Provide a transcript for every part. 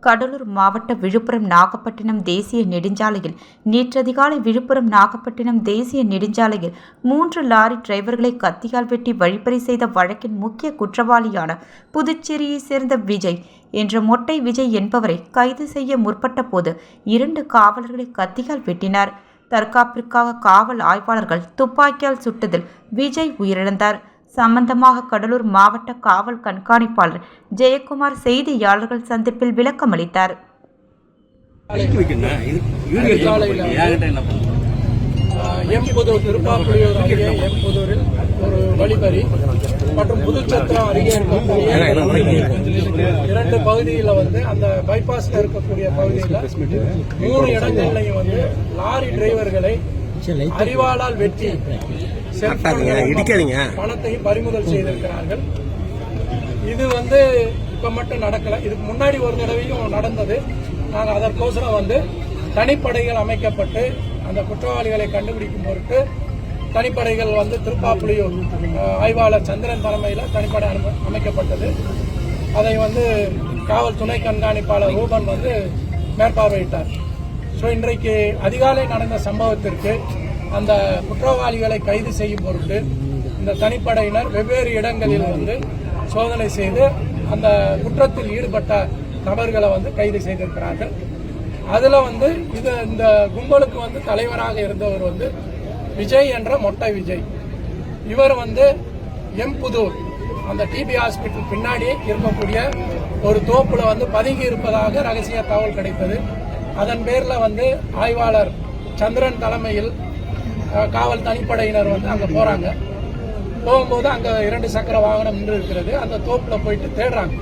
கடலூர் மாவட்ட விழுப்புரம் நாகப்பட்டினம் தேசிய நெடுஞ்சாலையில் நேற்றதிகாலை விழுப்புரம் நாகப்பட்டினம் தேசிய நெடுஞ்சாலையில் 3 லாரி டிரைவர்களை கத்தியால் வெட்டி வழிப்பறி செய்த வழக்கின் முக்கிய குற்றவாளியான புதுச்சேரியைச் சேர்ந்த விஜய் என்ற மொட்டை விஜய் என்பவரை கைது செய்ய முற்பட்ட போது 2 காவலர்களை கத்தியால் வெட்டினார். தற்காப்பிற்காக காவல் ஆய்வாளர்கள் துப்பாக்கியால் சுட்டதில் விஜய் உயிரிழந்தார். சம்பந்தமாக கடலூர் மாவட்ட காவல் கண்காணிப்பாளர் ஜெயக்குமார் செய்தியாளர்கள் சந்திப்பில் விளக்கமளித்தார். எம்புதூர் திருப்பாப்புலியூர் அருகே எம்புதூரில் ஒரு வழிப்பறி மற்றும் புதுச்சத்திரம் அருகே இருக்கக்கூடிய 2 பகுதியில் அந்த பைபாஸ்ல இருக்கக்கூடிய பகுதியில் 3 இடங்கள்லையும் லாரி டிரைவர்களை அறிவாளால் வெட்டி பணத்தையும் பறிமுதல் செய்திருக்கிறார்கள். இது இப்ப மட்டும் நடக்கல, இதுக்கு முன்னாடி ஒரு தடவையும் நடந்தது. நாங்கள் அதற்கோசரம் தனிப்படைகள் அமைக்கப்பட்டு அந்த குற்றவாளிகளை கண்டுபிடிக்கும் பொருட்டு தனிப்படைகள் திருப்பாப்புலியூர் ஆய்வாளர் சந்திரன் தலைமையில் தனிப்படை அமைக்கப்பட்டது. அதை காவல் துணை கண்காணிப்பாளர் ரூபன் மேற்பார்வையிட்டார். ஸோ இன்றைக்கு அதிகாலை நடந்த சம்பவத்திற்கு அந்த குற்றவாளிகளை கைது செய்யும் பொருட்டு இந்த தனிப்படையினர் வெவ்வேறு இடங்களில் சோதனை செய்து அந்த குற்றத்தில் ஈடுபட்ட நபர்களை கைது செய்திருக்கிறார்கள். அதுல இந்த கும்பலுக்கு தலைவராக இருந்தவர் விஜய் என்ற மொட்டை விஜய். இவர் எம்புதூர் அந்த டிபி ஹாஸ்பிட்டல் பின்னாடி இருக்கக்கூடிய ஒரு தோப்புல பதுங்கி இருப்பதாக ரகசிய தகவல் கிடைத்தது. அதன் பேர்ல ஆய்வாளர் சந்திரன் தலைமையில் காவல் தனிப்படையினர் அங்க போறாங்க. போகும்போது அங்க 2 சக்கர வாகனம் நின்று இருக்கிறது. அந்த தோப்புல போயிட்டு தேடுறாங்க.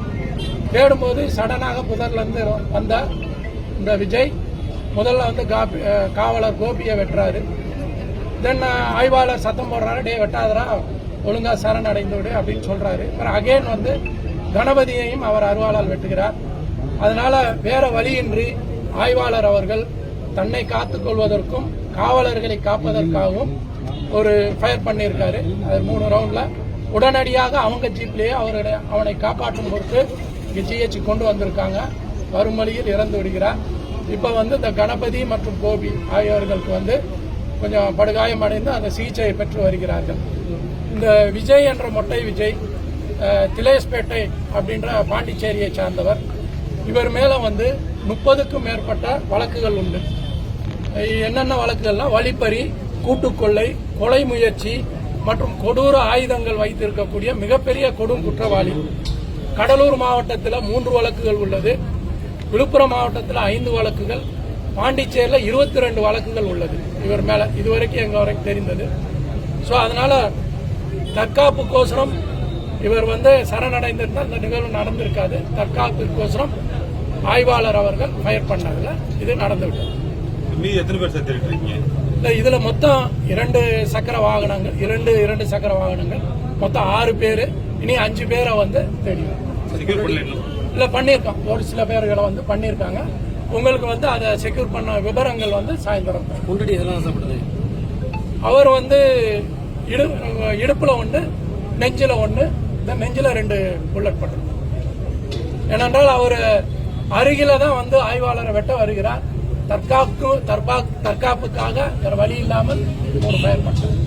தேடும்போது சடனாக புதர்ல இருந்து வந்த இந்த விஜய் முதல்ல காவலர் கோபியை வெட்டுறாரு. தென் ஆய்வாளர் சத்தம் போடுறாரு, டே வெட்டாதரா, ஒழுங்கா சரண் அடைந்து விடு அப்படின்னு சொல்றாரு. அப்புறம் அகைன் கணபதியையும் அவர் அருவாளால் வெட்டுகிறார். அதனால வேற வழியின்றி ஆய்வாளர் அவர்கள் தன்னை காத்துக் கொள்வதற்கும் காவலர்களை காப்பதற்காகவும் ஒரு ஃபயர் பண்ணியிருக்காரு. அது 3 ரவுண்ட்ல உடனடியாக அவங்க ஜீப்லேயே அவனை காப்பாற்றும் பொறுத்து ஜிஹெச் கொண்டு வந்திருக்காங்க. வரும் வழியில் இறந்து விடுகிறார். இப்ப இந்த கணபதி மற்றும் கோபி ஆகியோர்களுக்கு கொஞ்சம் படுகாயம் அடைந்து அந்த சிகிச்சையை பெற்று வருகிறார்கள். இந்த விஜய் என்ற மொட்டை விஜய் திலேஸ்பேட்டை அப்படின்ற பாண்டிச்சேரியை சார்ந்தவர். இவர் மேல 30க்கும் மேற்பட்ட வழக்குகள் உண்டு. என்னென்ன வழக்குகள்னா வழிப்பறி, கூட்டுக்கொள்ளை, கொலை முயற்சி மற்றும் கொடூர ஆயுதங்கள் வைத்திருக்கக்கூடிய மிகப்பெரிய கொடும் குற்றவாளி. கடலூர் மாவட்டத்தில் 3 வழக்குகள் உள்ளது. விழுப்புரம் மாவட்டத்தில் 5 வழக்குகள், பாண்டிச்சேரியில் 22 வழக்குகள் உள்ளது இவர் மேல இதுவரைக்கும் எங்க வரைக்கும் தெரிந்தது. ஸோ அதனால தற்காப்புக்கோசரம் இவர் சரணடைந்திருந்தால் இந்த நிகழ்வு நடந்திருக்காது. தற்காப்புக்கோசரம் ஆய்வாளர் அவர்கள் ஃபயர் பண்ணதில் இது நடந்துவிட்டது. இதுல மொத்தம் 2 சக்கர வாகனங்கள், 2 சக்கர வாகனங்கள், மொத்தம் 6 பேரு. இனி 5 பேரை தெரியும் இல்ல பண்ணிருக்கோம். ஒரு சில பேர்களை பண்ணிருக்காங்க. உங்களுக்கு அதை செக்யூர் பண்ண விவரங்கள் சாயந்தரம். அவர் இடுப்புல 1, நெஞ்சில 1, இந்த நெஞ்சில 2 புல்லட் பட்டு. ஏனென்றால் அவர் அருகில தான் ஆய்வாளரை வெட்ட வருகிறார். தற்காப்புக்காக வேற வழி இல்லாமல் ஒரு ஃபயர் பண்ணார்.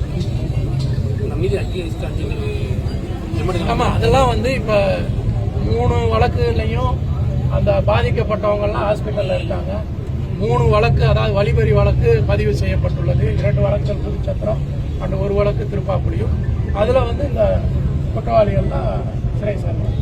ஆமா, அதெல்லாம் இப்ப 3 வழக்குலையும் அந்த பாதிக்கப்பட்டவங்க எல்லாம் ஹாஸ்பிட்டல்ல இருக்காங்க. 3 வழக்கு, அதாவது வழிப்பறி வழக்கு பதிவு செய்யப்பட்டுள்ளது. 2 வழக்குகள் புதுச்சத்திரம் அண்ட் 1 வழக்கு திருப்பாப்புலியூர். அதுல இந்த குற்றவாளிகள்லாம் சிறை சேர்ந்தாங்க.